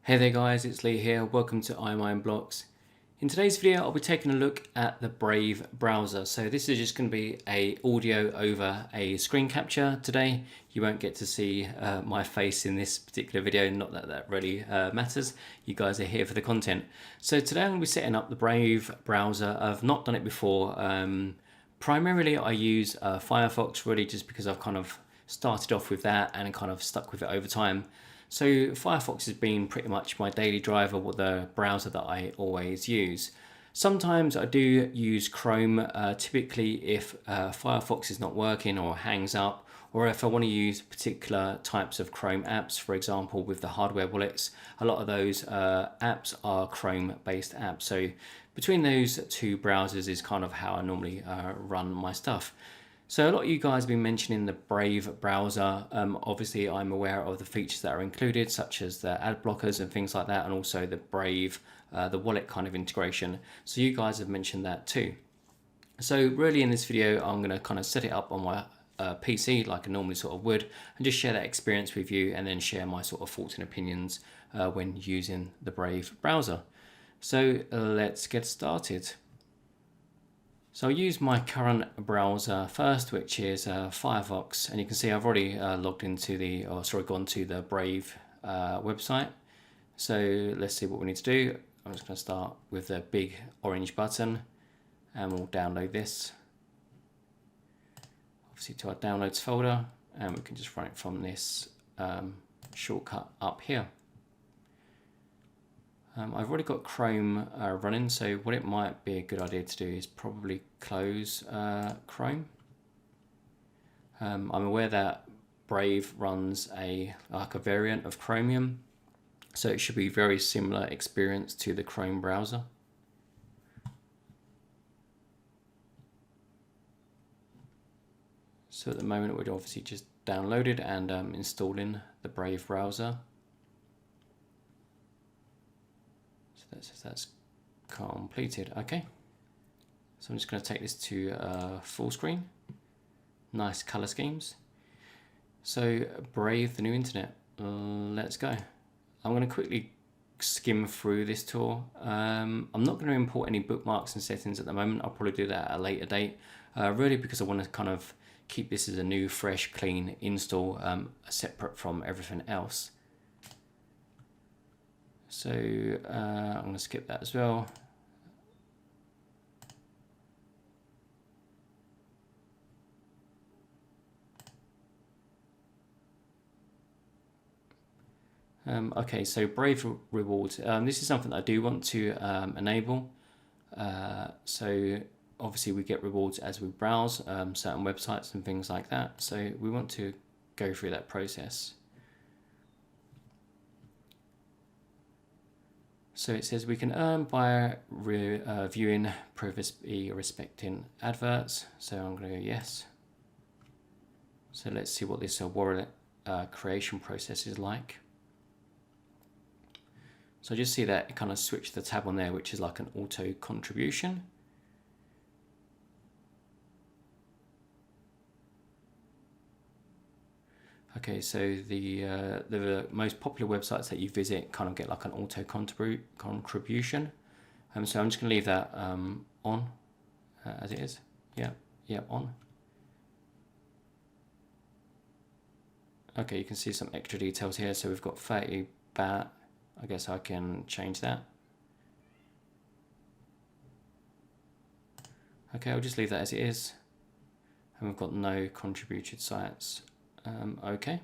Hey there guys, it's Lee here. Welcome to iMindBlocks. In today's video, I'll be taking a look at the Brave browser. So this is just going to be a audio over a screen capture today. You won't get to see my face in this particular video, not that that really matters. You guys are here for the content. So today I'm going to be setting up the Brave browser. I've not done it before. Primarily I use Firefox really just because I've kind of started off with that and kind of stuck with it over time. So Firefox has been pretty much my daily driver, or the browser that I always use. Sometimes I do use Chrome, typically if Firefox is not working or hangs up, or if I want to use particular types of Chrome apps, for example with the hardware wallets. A lot of those apps are Chrome based apps. So between those two browsers is kind of how I normally run my stuff. So a lot of you guys have been mentioning the Brave browser. Obviously I'm aware of the features that are included, such as the ad blockers and things like that, and also the Brave, the wallet kind of integration. So you guys have mentioned that too. So really in this video, I'm going to kind of set it up on my PC like I normally sort of would, and just share that experience with you, and then share my sort of thoughts and opinions when using the Brave browser. So let's get started. So I'll use my current browser first, which is Firefox, and you can see I've already logged into the, gone to the Brave website. So let's see what we need to do. I'm just going to start with the big orange button, and we'll download this. Obviously to our downloads folder, and we can just run it from this shortcut up here. I've already got Chrome running, so what it might be a good idea to do is probably close Chrome. I'm aware that Brave runs like a variant of Chromium, so it should be very similar experience to the Chrome browser. So at the moment we're obviously just downloaded and installing the Brave browser. That's completed. Okay, so I'm just going to take this to full screen. Nice color schemes. So Brave, the new internet. Let's go. I'm going to quickly skim through this tour. I'm not going to import any bookmarks and settings at the moment. I'll probably do that at a later date, really because I want to kind of keep this as a new, fresh, clean install, separate from everything else. So I'm going to skip that as well. Okay, so Brave rewards. This is something that I do want to enable. So obviously we get rewards as we browse certain websites and things like that. So we want to go through that process. So it says we can earn by viewing privacy respecting adverts. So I'm going to go yes. So let's see what this wallet creation process is like. So just see that it kind of switched the tab on there, which is like an auto contribution. Okay, so the most popular websites that you visit kind of get like an auto contribution. So I'm just going to leave that on as it is. Yeah, on. Okay, you can see some extra details here. So we've got 30 baht. I guess I can change that. Okay, I'll just leave that as it is. And we've got no contributed sites. Okay.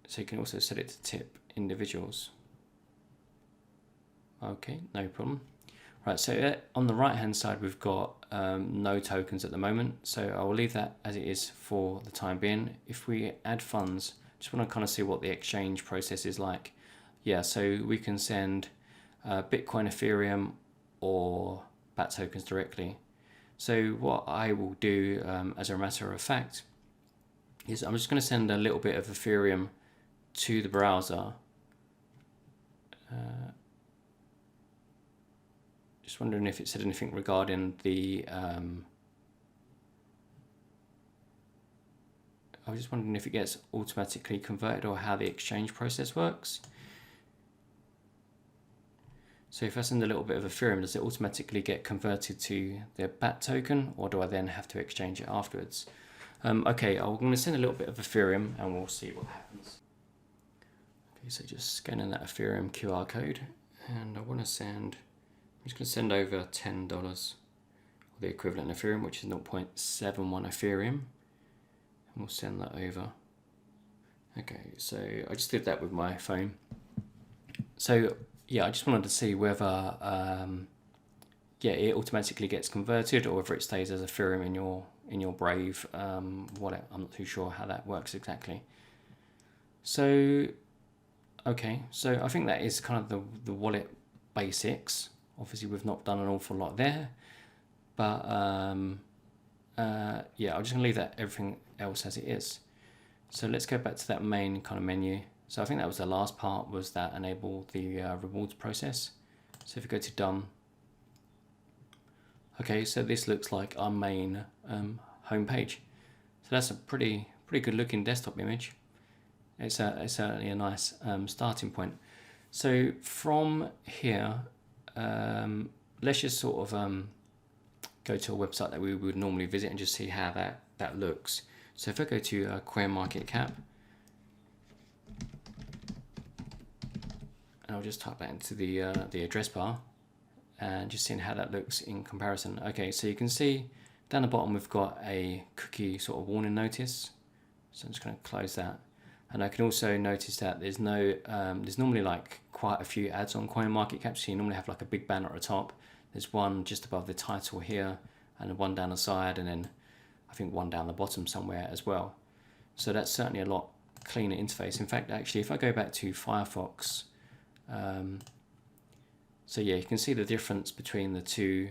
So you can also set it to tip individuals. Okay, no problem. Right, so on the right hand side we've got no tokens at the moment, so I will leave that as it is for the time being. If we add funds, just want to kind of see what the exchange process is like. Yeah, so we can send Bitcoin, Ethereum, or BAT tokens directly. So what I will do as a matter of fact is I'm just going to send a little bit of Ethereum to the browser. Just wondering if it said anything regarding the I was just wondering if it gets automatically converted or how the exchange process works. So if I send a little bit of Ethereum, does it automatically get converted to the BAT token, or do I then have to exchange it afterwards? Okay, I'm going to send a little bit of Ethereum and we'll see what happens. Okay, so just scanning that Ethereum QR code, and I want to send, I'm just going to send over $10, or the equivalent Ethereum, which is 0.71 Ethereum, and we'll send that over. Okay, so I just did that with my phone. So yeah, I just wanted to see whether yeah, it automatically gets converted or whether it stays as Ethereum in your Brave wallet. I'm not too sure how that works exactly. So okay, so I think that is kind of the wallet basics. Obviously we've not done an awful lot there, but yeah, I'm just gonna leave that everything else as it is. So let's go back to that main kind of menu. So I think that was the last part, was that enable the rewards process. So if you go to done, okay, so this looks like our main home page. So that's a pretty good looking desktop image. It's certainly a nice starting point. So from here, let's just sort of go to a website that we would normally visit and just see how that looks. So if I go to CoinMarketCap, and I'll just type that into the address bar and just seeing how that looks in comparison. Okay, so you can see down the bottom we've got a cookie sort of warning notice. So I'm just going to close that. And I can also notice that there's no, there's normally like quite a few ads on CoinMarketCap. So you normally have like a big banner at the top. There's one just above the title here, and one down the side, and then I think one down the bottom somewhere as well. So that's certainly a lot cleaner interface. In fact, actually, if I go back to Firefox, so yeah, you can see the difference between the two.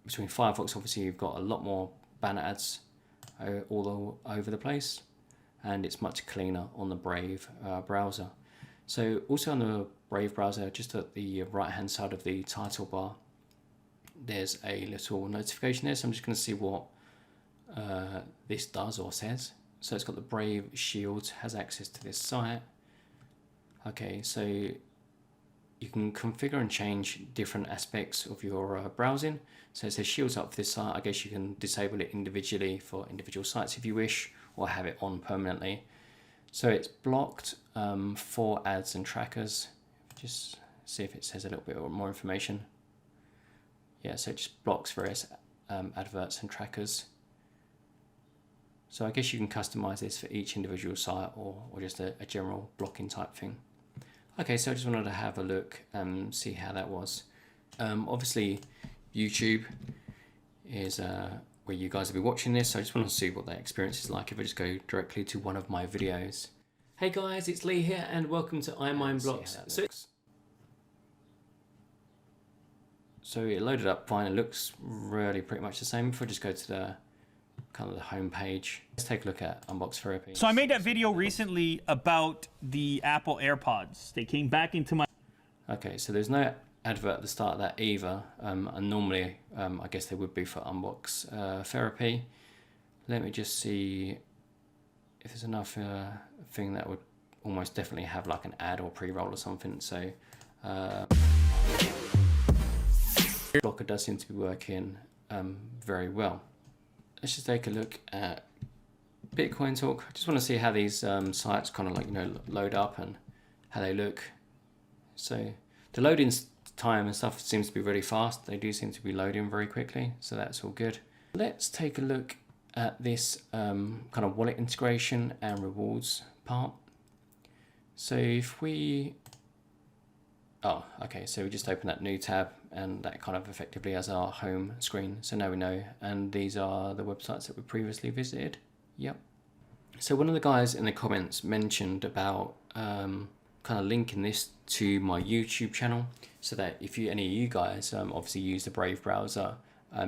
Between Firefox, obviously, you've got a lot more banner ads all over the place, and it's much cleaner on the Brave browser. So also on the Brave browser, just at the right hand side of the title bar, there's a little notification there. So I'm just going to see what this does or says. So it's got the Brave Shield, has access to this site. Okay, so you can configure and change different aspects of your browsing. So it says Shields up for this site. I guess you can disable it individually for individual sites if you wish, or have it on permanently. So it's blocked for ads and trackers. Just see if it says a little bit more information. Yeah, so it just blocks various adverts and trackers. So I guess you can customize this for each individual site, or just a general blocking type thing. Okay, so I just wanted to have a look and see how that was. Obviously, YouTube is where you guys will be watching this, so I just want to see what that experience is like if I just go directly to one of my videos. Hey guys, it's Lee here, and welcome to iMineBlocks. So it loaded up fine. It looks really pretty much the same. If I just go to the kind of the home page, let's take a look at Unbox Therapy. So I made that video recently about the Apple AirPods. They came back into my... Okay, so there's no advert at the start of that either, and normally I guess they would be for Unbox Therapy. Let me just see if there's enough thing that would almost definitely have like an ad or pre-roll or something. So blocker does seem to be working very well. Let's just take a look at Bitcoin Talk. I just want to see how these sites kind of like, you know, load up and how they look. So the loading time and stuff seems to be really fast. They do seem to be loading very quickly, so that's all good. Let's take a look at this kind of wallet integration and rewards part. So if we, oh, okay, so we just open that new tab, and that kind of effectively has our home screen. So now we know, and these are the websites that we previously visited. Yep. So one of the guys in the comments mentioned about kind of linking this to my YouTube channel, so that if any of you guys obviously use the Brave browser,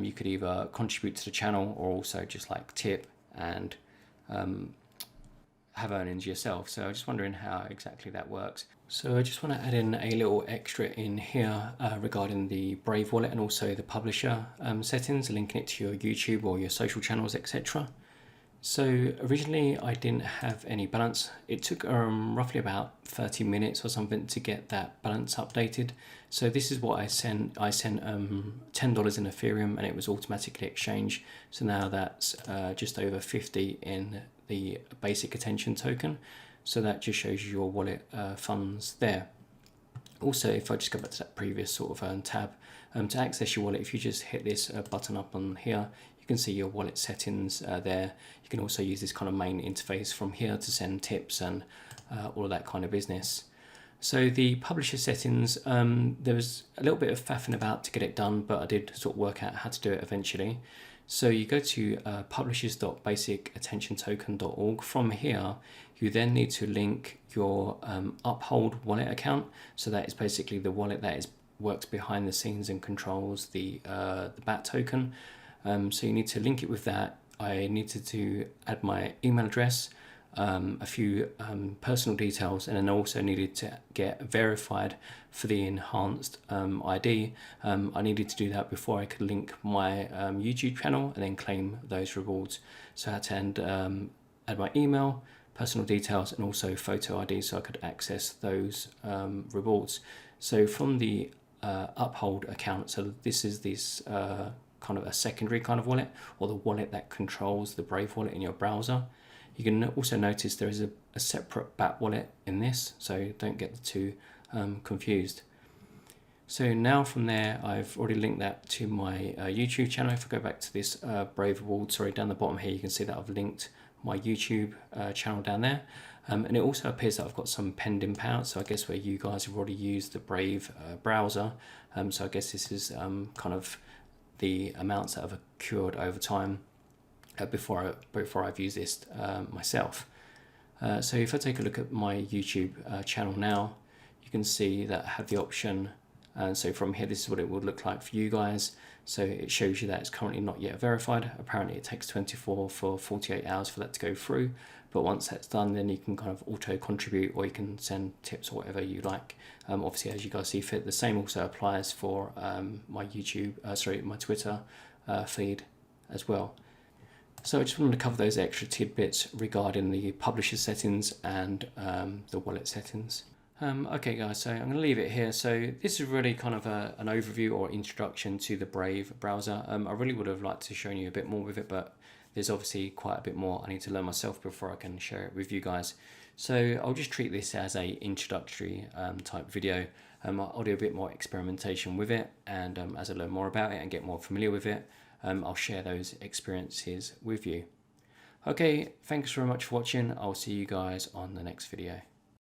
you could either contribute to the channel or also just like tip and have earnings yourself. So I'm just wondering how exactly that works. So I just want to add in a little extra in here regarding the Brave wallet and also the publisher settings, linking it to your YouTube or your social channels, etc. So originally I didn't have any balance. It took roughly about 30 minutes or something to get that balance updated. So this is what I sent. I sent $10 in Ethereum and it was automatically exchanged. So now that's just over 50 in the basic attention token. So that just shows you your wallet funds there. Also, if I just go back to that previous sort of tab, to access your wallet, if you just hit this button up on here, you can see your wallet settings there. You can also use this kind of main interface from here to send tips and all of that kind of business. So the publisher settings, there was a little bit of faffing about to get it done, but I did sort of work out how to do it eventually. So you go to publishers.basicattentiontoken.org. From here, you then need to link your Uphold wallet account. So that is basically the wallet that works behind the scenes and controls the BAT token. So you need to link it with that. I needed to add my email address, a few personal details, and then I also needed to get verified for the enhanced ID. I needed to do that before I could link my YouTube channel and then claim those rewards. So I had to add my email, personal details, and also photo ID so I could access those rewards. So from the Uphold account, so this is this kind of a secondary kind of wallet, or the wallet that controls the Brave wallet in your browser. You can also notice there is a separate BAT wallet in this, so don't get the two confused. So now from there, I've already linked that to my YouTube channel. If I go back to this Brave Award, down the bottom here, you can see that I've linked my YouTube channel down there. And it also appears that I've got some pending payouts, so I guess where you guys have already used the Brave browser. So I guess this is kind of the amounts that have accrued over time before I've used this myself. So if I take a look at my YouTube channel now, you can see that I have the option. So from here, this is what it would look like for you guys. So it shows you that it's currently not yet verified. Apparently it takes 24 for 48 hours for that to go through. But once that's done, then you can kind of auto contribute, or you can send tips or whatever you like. Obviously, as you guys see fit. The same also applies for my my Twitter feed as well. So I just wanted to cover those extra tidbits regarding the publisher settings and the wallet settings. Okay guys, so I'm going to leave it here. So this is really kind of an overview or introduction to the Brave browser. I really would have liked to show you a bit more with it, but there's obviously quite a bit more I need to learn myself before I can share it with you guys. So I'll just treat this as a introductory type video. I'll do a bit more experimentation with it, and as I learn more about it and get more familiar with it, I'll share those experiences with you. Okay, thanks very much for watching. I'll see you guys on the next video.